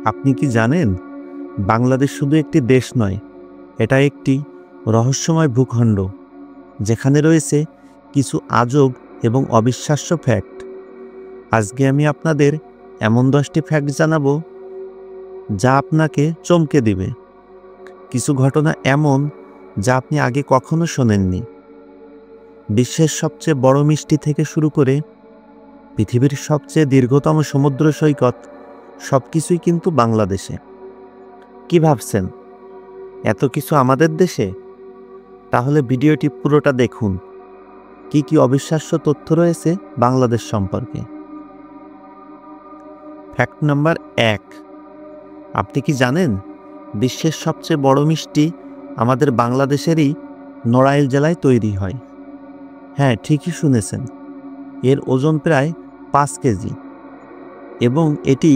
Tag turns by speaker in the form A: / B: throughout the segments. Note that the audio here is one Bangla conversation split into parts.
A: আপনি কি জানেন, বাংলাদেশ শুধু একটি দেশ নয়, এটা একটি রহস্যময় ভূখণ্ড যেখানে রয়েছে কিছু আজব এবং অবিশ্বাস্য ফ্যাক্ট। আজকে আমি আপনাদের এমন 10টি ফ্যাক্ট জানাবো যা আপনাকে চমকে দিবে। কিছু ঘটনা এমন যা আপনি আগে কখনো শোনেননি। বিশ্বের সবচেয়ে বড় মিষ্টি থেকে শুরু করে পৃথিবীর সবচেয়ে দীর্ঘতম সমুদ্র সৈকত সবকিছুই কিন্তু বাংলাদেশে। কি ভাবছেন, এত কিছু আমাদের দেশে? তাহলে ভিডিওটি পুরোটা দেখুন। কি কি অবিশ্বাস্য তথ্য রয়েছে বাংলাদেশ সম্পর্কে। ফ্যাক্ট নাম্বার 1, আপনি কি জানেন বিশ্বের সবচেয়ে বড় মিষ্টি আমাদের বাংলাদেশেরই নড়াইল জেলায় তৈরি হয়? হ্যাঁ, ঠিকই শুনেছেন। এর ওজন প্রায় 5 কেজি এবং এটি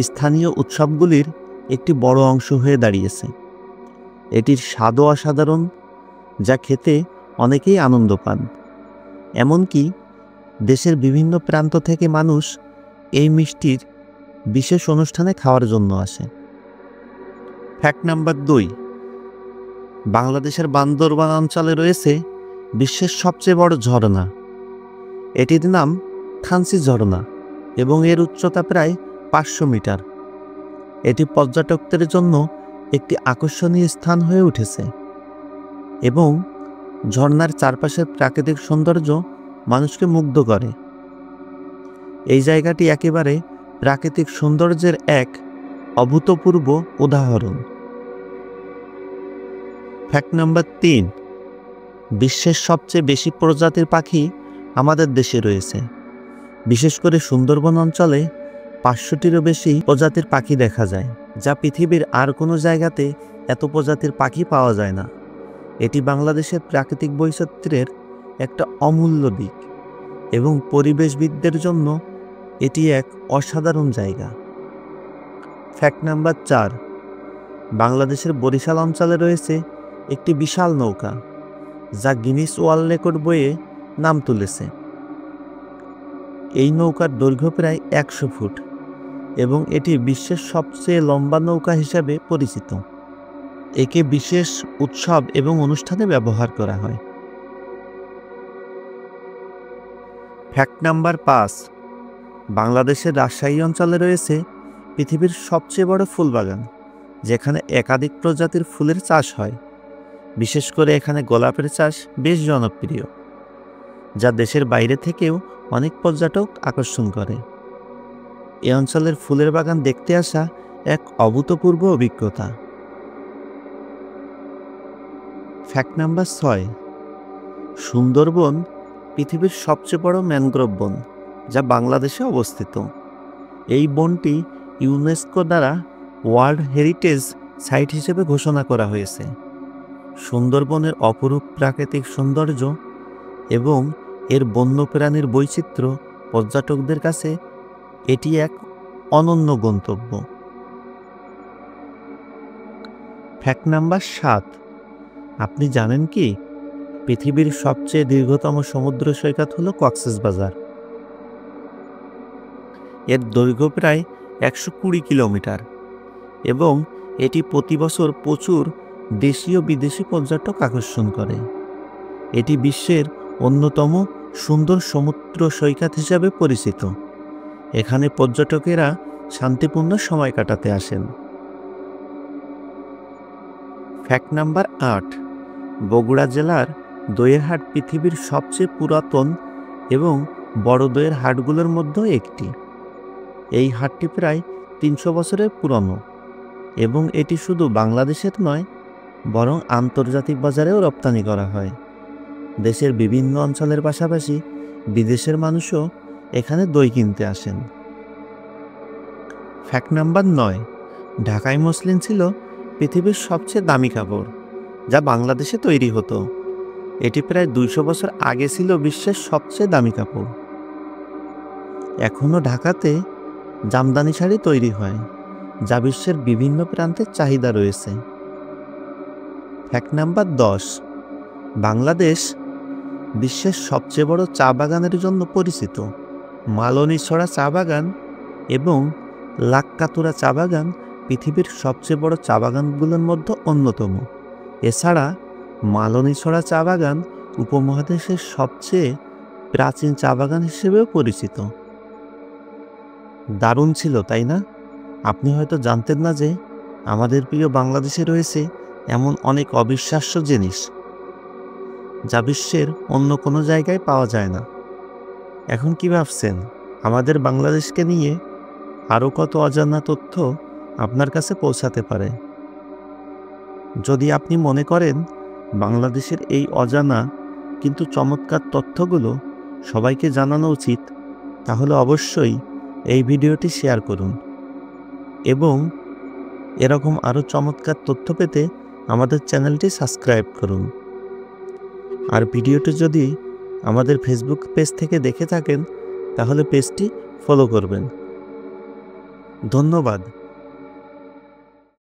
A: স্থানীয় উৎসবগুলির একটি বড় অংশ হয়ে দাঁড়িয়েছে। এটির স্বাদও অসাধারণ, যা খেতে অনেকেই আনন্দ পান। এমনকি দেশের বিভিন্ন প্রান্ত থেকে মানুষ এই মিষ্টির বিশেষ অনুষ্ঠানে খাওয়ার জন্য আসে। ফ্যাক্ট নাম্বার 2, বাংলাদেশের বান্দরবান অঞ্চলে রয়েছে বিশ্বের সবচেয়ে বড় ঝর্ণা। এটির নাম খানসি ঝর্ণা এবং এর উচ্চতা প্রায় 500 মিটার। এটি পর্যটকদের জন্য একটি আকর্ষণীয় স্থান হয়ে উঠেছে এবং ঝর্ণার চারপাশের প্রাকৃতিক সৌন্দর্য মানুষকে মুগ্ধ করে। এই জায়গাটি একেবারে প্রাকৃতিক সৌন্দর্যের এক অভূতপূর্ব উদাহরণ। ফ্যাক্ট নাম্বার 3, বিশ্বের সবচেয়ে বেশি প্রজাতির পাখি আমাদের দেশে রয়েছে। বিশেষ করে সুন্দরবন অঞ্চলে 500টিরও বেশি প্রজাতির পাখি দেখা যায়, যা পৃথিবীর আর কোনো জায়গাতে এত প্রজাতির পাখি পাওয়া যায় না। এটি বাংলাদেশের প্রাকৃতিক বৈচিত্র্যের একটা অমূল্য দিক এবং পরিবেশবিদদের জন্য এটি এক অসাধারণ জায়গা। ফ্যাক্ট নাম্বার 4, বাংলাদেশের বরিশাল অঞ্চলে রয়েছে একটি বিশাল নৌকা যা গিনিস ওয়ার্ল্ড রেকর্ড বইয়ে নাম তুলেছে। এই নৌকার দৈর্ঘ্য প্রায় 100 ফুট এবং এটি বিশ্বের সবচেয়ে লম্বা নৌকা হিসাবে পরিচিত। একে বিশেষ উৎসব এবং অনুষ্ঠানে ব্যবহার করা হয়। ফ্যাক্ট নাম্বার 5, বাংলাদেশের রাজশাহী অঞ্চলে রয়েছে পৃথিবীর সবচেয়ে বড় ফুল বাগান, যেখানে একাধিক প্রজাতির ফুলের চাষ হয়। বিশেষ করে এখানে গোলাপের চাষ বেশ জনপ্রিয়, যা দেশের বাইরে থেকেও অনেক পর্যটক আকর্ষণ করে। এই অঞ্চলের ফুলের বাগান দেখতে আসা এক অভূতপূর্ব অভিজ্ঞতা। ফ্যাক্ট নাম্বার 6, সুন্দরবন পৃথিবীর সবচেয়ে বড় ম্যানগ্রোভ বন, যা বাংলাদেশে অবস্থিত। এই বনটি ইউনেস্কো দ্বারা ওয়ার্ল্ড হেরিটেজ সাইট হিসেবে ঘোষণা করা হয়েছে। সুন্দরবনের অপরূপ প্রাকৃতিক সৌন্দর্য এবং এর বন্যপ্রাণীর বৈচিত্র্য পর্যটকদের কাছে এটি এক অনন্য গন্তব্য। ফ্যাক্ট নাম্বার 7, আপনি জানেন কি পৃথিবীর সবচেয়ে দীর্ঘতম সমুদ্র সৈকত হলো কক্সবাজার। এর দৈর্ঘ্য প্রায় 120 কিলোমিটার এবং এটি প্রতি বছর প্রচুর দেশীয় বিদেশি পর্যটক আকর্ষণ করে। এটি বিশ্বের অন্যতম সুন্দর সমুদ্র সৈকত হিসাবে পরিচিত। এখানে পর্যটকেরা শান্তিপূর্ণ সময় কাটাতে আসেন। ফ্যাক্ট নাম্বার 8, বগুড়া জেলার দইয়ের হাট পৃথিবীর সবচেয়ে পুরাতন এবং বড় দইয়ের হাটগুলোর মধ্যে একটি। এই হাটটি প্রায় 300 বছরের পুরনো এবং এটি শুধু বাংলাদেশের নয়, বরং আন্তর্জাতিক বাজারেও রপ্তানি করা হয়। দেশের বিভিন্ন অঞ্চলের পাশাপাশি বিদেশের মানুষও এখানে দই কিনতে আসেন। ফ্যাক্ট নাম্বার 9, ঢাকাই মসলিন ছিল পৃথিবীর সবচেয়ে দামি কাপড়, যা বাংলাদেশে তৈরি হতো। এটি প্রায় 200 বছর আগে ছিল বিশ্বের সবচেয়ে দামি কাপড়। এখনও ঢাকাতে জামদানি শাড়ি তৈরি হয়, যা বিশ্বের বিভিন্ন প্রান্তের চাহিদা রয়েছে। ফ্যাক্ট নাম্বার 10, বাংলাদেশ বিশ্বের সবচেয়ে বড় চা বাগানের জন্য পরিচিত। মালনী ছড়া চা বাগান এবং লাক্কাতুরা চা বাগান পৃথিবীর সবচেয়ে বড় চা বাগানগুলোর মধ্যে অন্যতম। এছাড়া মালনীছড়া চা বাগান উপমহাদেশের সবচেয়ে প্রাচীন চা বাগান হিসেবেও পরিচিত। দারুণ ছিল, তাই না? আপনি হয়তো জানতেন না যে আমাদের প্রিয় বাংলাদেশে রয়েছে এমন অনেক অবিশ্বাস্য জিনিস যা বিশ্বের অন্য কোনো জায়গায় পাওয়া যায় না। এখন কি ভাবছেন আমাদের বাংলাদেশকে নিয়ে আরও কত অজানা তথ্য আপনার কাছে পৌঁছাতে পারে? যদি আপনি মনে করেন বাংলাদেশের এই অজানা কিন্তু চমৎকার তথ্যগুলো সবাইকে জানানো উচিত, তাহলে অবশ্যই এই ভিডিওটি শেয়ার করুন এবং এরকম আরও চমৎকার তথ্য পেতে আমাদের চ্যানেলটি সাবস্ক্রাইব করুন। আর ভিডিওটি যদি আমাদের ফেসবুক পেজ থেকে দেখে থাকেন তাহলে পেজটি ফলো করবেন। ধন্যবাদ।